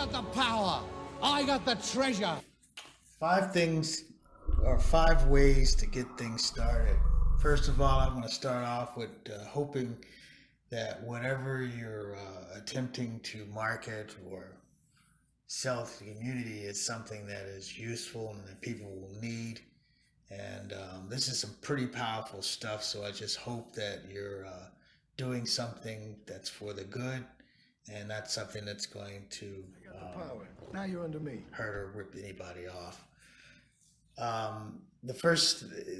got the power. I got the treasure. 5 things or 5 ways to get things started. First of all, I'm going to start off with hoping that whatever you're attempting to market or sell to the community is something that is useful and that people will need. And this is some pretty powerful stuff, so I just hope that you're doing something that's for the good and not something that's going to now you're under me. hurt or rip anybody off.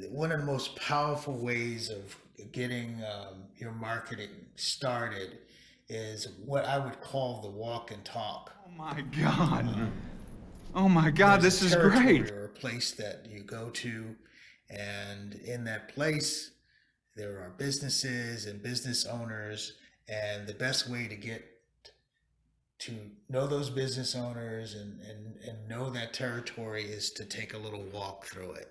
One of the most powerful ways of getting your marketing started is what I would call the walk and talk. Oh my God. Oh my God, There's this a is territory great. or a place that you go to, and in that place, there are businesses and business owners, and the best way to get to know those business owners and know that territory is to take a little walk through it.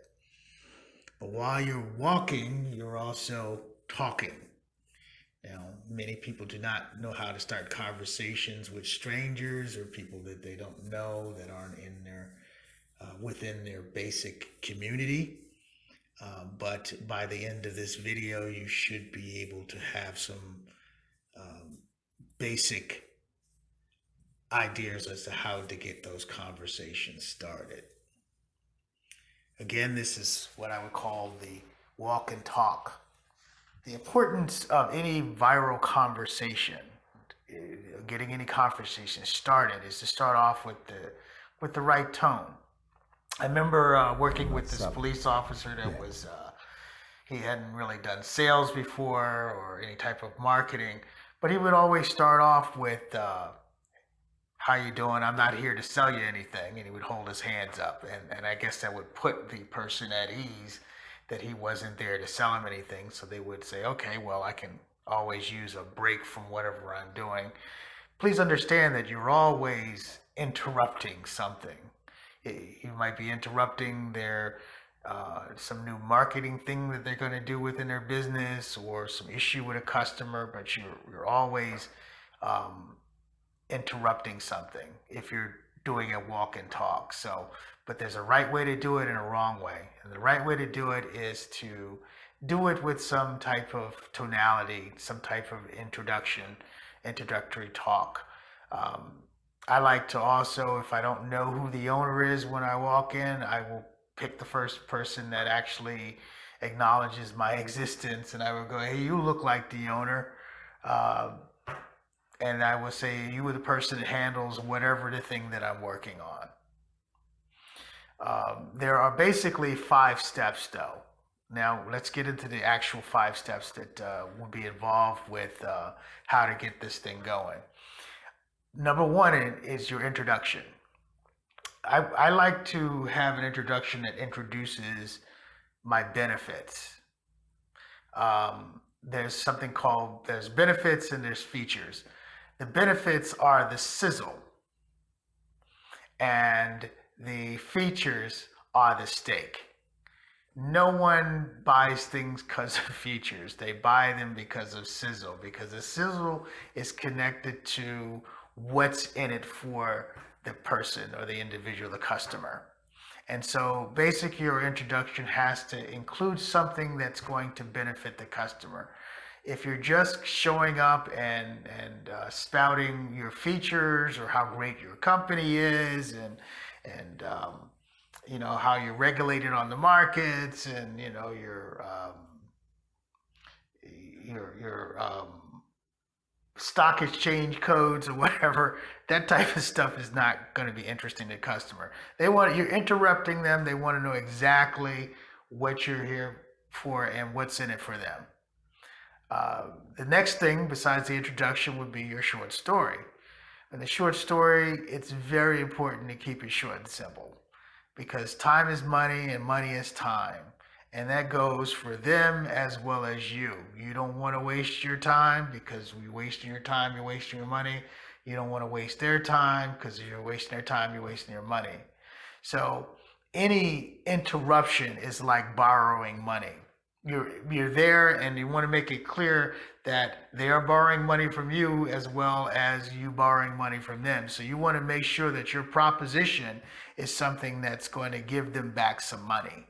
But while you're walking, you're also talking. Now, many people do not know how to start conversations with strangers or people that they don't know that aren't in their within their basic community. But by the end of this video, you should be able to have some basic ideas as to how to get those conversations started. Again, this is what I would call the walk and talk. The importance of any viral conversation, getting any conversation started, is to start off with the right tone. I remember working with this police officer that was he hadn't really done sales before or any type of marketing, but he would always start off with how you doing? I'm not here to sell you anything. And he would hold his hands up. And I guess that would put the person at ease that he wasn't there to sell him anything. So they would say, okay, well, I can always use a break from whatever I'm doing. Please understand that you're always interrupting something. You might be interrupting their some new marketing thing that they're going to do within their business or some issue with a customer, but you're always interrupting something if you're doing a walk and talk. So, but there's a right way to do it and a wrong way. And the right way to do it is to do it with some type of tonality, some type of introductory talk. I like to also, if I don't know who the owner is when I walk in, I will pick the first person that actually acknowledges my existence, and I will go, hey, you look like the owner. And I will say, you are the person that handles whatever the thing that I'm working on. There are basically 5 steps, though. Now, let's get into the actual 5 steps that will be involved with how to get this thing going. Number 1 is your introduction. I like to have an introduction that introduces my benefits. There's something called, there's benefits and there's features. The benefits are the sizzle, and the features are the steak. No one buys things because of features. They buy them because of sizzle, because the sizzle is connected to what's in it for the person or the individual, the customer. And so basically your introduction has to include something that's going to benefit the customer. If you're just showing up and spouting your features or how great your company is and you know how you're regulated on the markets and you know your stock exchange codes or whatever, that type of stuff is not going to be interesting to the customer. You're interrupting them. They want to know exactly what you're here for and what's in it for them. The next thing besides the introduction would be your short story. In the short story, it's very important to keep it short and simple because time is money and money is time. And that goes for them as well as you. You don't want to waste your time because you're wasting your time, you're wasting your money. You don't want to waste their time because if you're wasting their time, you're wasting your money. So any interruption is like borrowing money. you're there, and you want to make it clear that they are borrowing money from you as well as you borrowing money from them. So you want to make sure that your proposition is something that's going to give them back some money.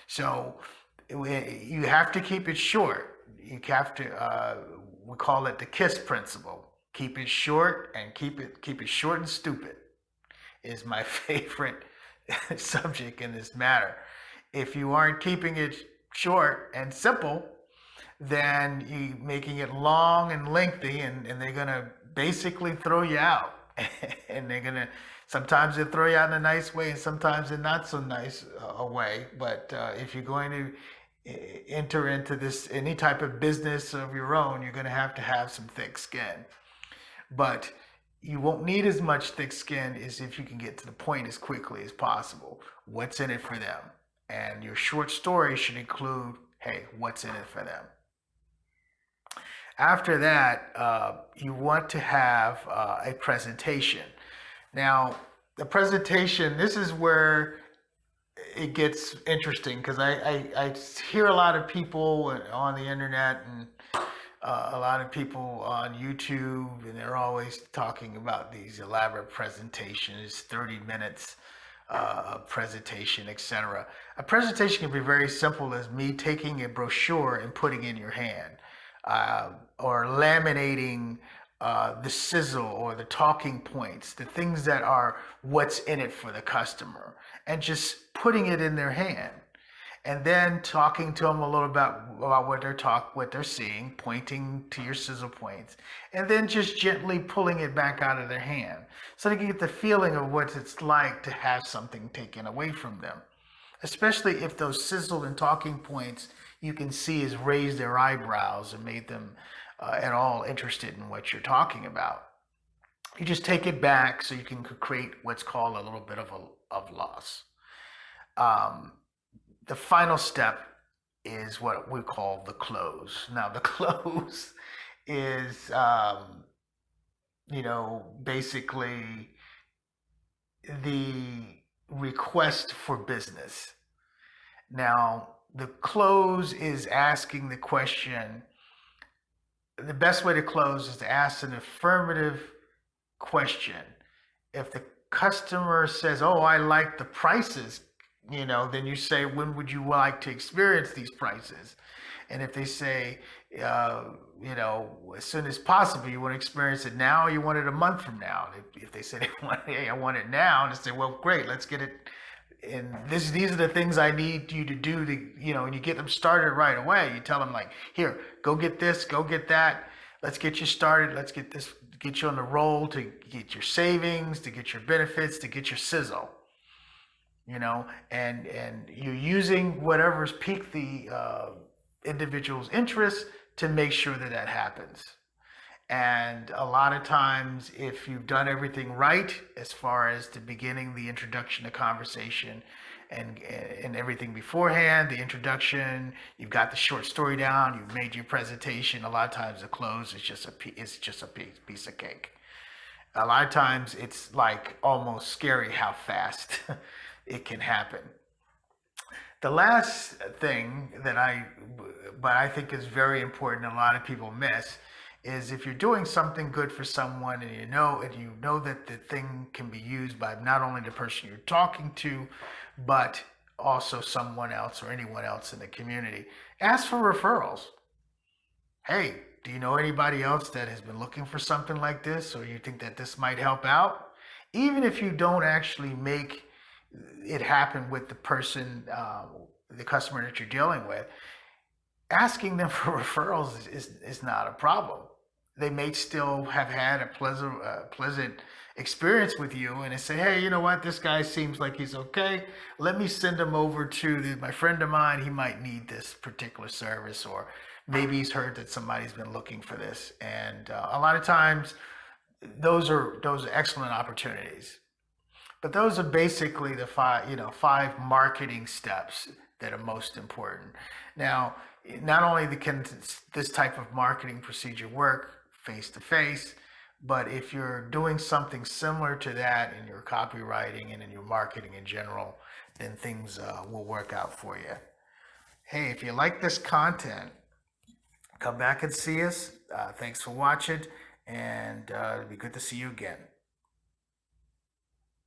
So you have to keep it short. You have to we call it the KISS principle. Keep it short, and keep it short and stupid is my favorite subject in this matter. If you aren't keeping it short and simple, then you making it long and lengthy, and they're gonna basically throw you out. And they're gonna, sometimes they throw you out in a nice way, and sometimes in not so nice a way. But if you're going to enter into this any type of business of your own, you're going to have some thick skin. But you won't need as much thick skin as if you can get to the point as quickly as possible. What's in it for them? And your short story should include, hey, what's in it for them? After that, you want to have a presentation. Now, the presentation, this is where it gets interesting, because I hear a lot of people on the internet and a lot of people on YouTube, and they're always talking about these elaborate presentations, 30 minutes presentation, etc. A presentation can be very simple as me taking a brochure and putting it in your hand, or laminating the sizzle or the talking points, the things that are what's in it for the customer, and just putting it in their hand, and then talking to them a little about what they're seeing, pointing to your sizzle points, and then just gently pulling it back out of their hand, so they can get the feeling of what it's like to have something taken away from them. Especially if those sizzle and talking points you can see has raised their eyebrows and made them at all interested in what you're talking about. You just take it back so you can create what's called a little bit of loss. The final step is what we call the close. Now, the close is, basically the request for business. Now, the close is asking the question. The best way to close is to ask an affirmative question. If the customer says, "Oh, I like the prices," then you say, "When would you like to experience these prices?" And if they say, as soon as possible, you want to experience it now, or you want it a month from now. If they say, "Hey, I want it now," and they say, "Well, great, let's get it. And these are the things I need you to do to," and you get them started right away. You tell them, like, "Here, go get this, go get that. Let's get you started. Let's get this, get you on the roll to get your savings, to get your benefits, to get your sizzle." And you're using whatever's piqued the individual's interest to make sure that happens. And a lot of times, if you've done everything right, as far as the beginning, the introduction, the conversation, and everything beforehand, the introduction, you've got the short story down, you've made your presentation. A lot of times, the close is just a piece of cake. A lot of times, it's like almost scary how fast it can happen. The last thing that I think is very important, and a lot of people miss, is if you're doing something good for someone, and you know that the thing can be used by not only the person you're talking to, but also someone else or anyone else in the community, ask for referrals. Hey, do you know anybody else that has been looking for something like this, or you think that this might help out? Even if you don't actually make it happen with the person, the customer that you're dealing with, asking them for referrals is not a problem. They may still have had a pleasant experience with you, and they say, "Hey, you know what? This guy seems like he's okay. Let me send him over to my friend of mine. He might need this particular service, or maybe he's heard that somebody's been looking for this." And a lot of times, those are excellent opportunities. But those are basically the five marketing steps that are most important. Now, not only can this type of marketing procedure work face to face, but if you're doing something similar to that in your copywriting and in your marketing in general, then things will work out for you. hey, if you like this content, come back and see us. Thanks for watching, and it'll be good to see you again.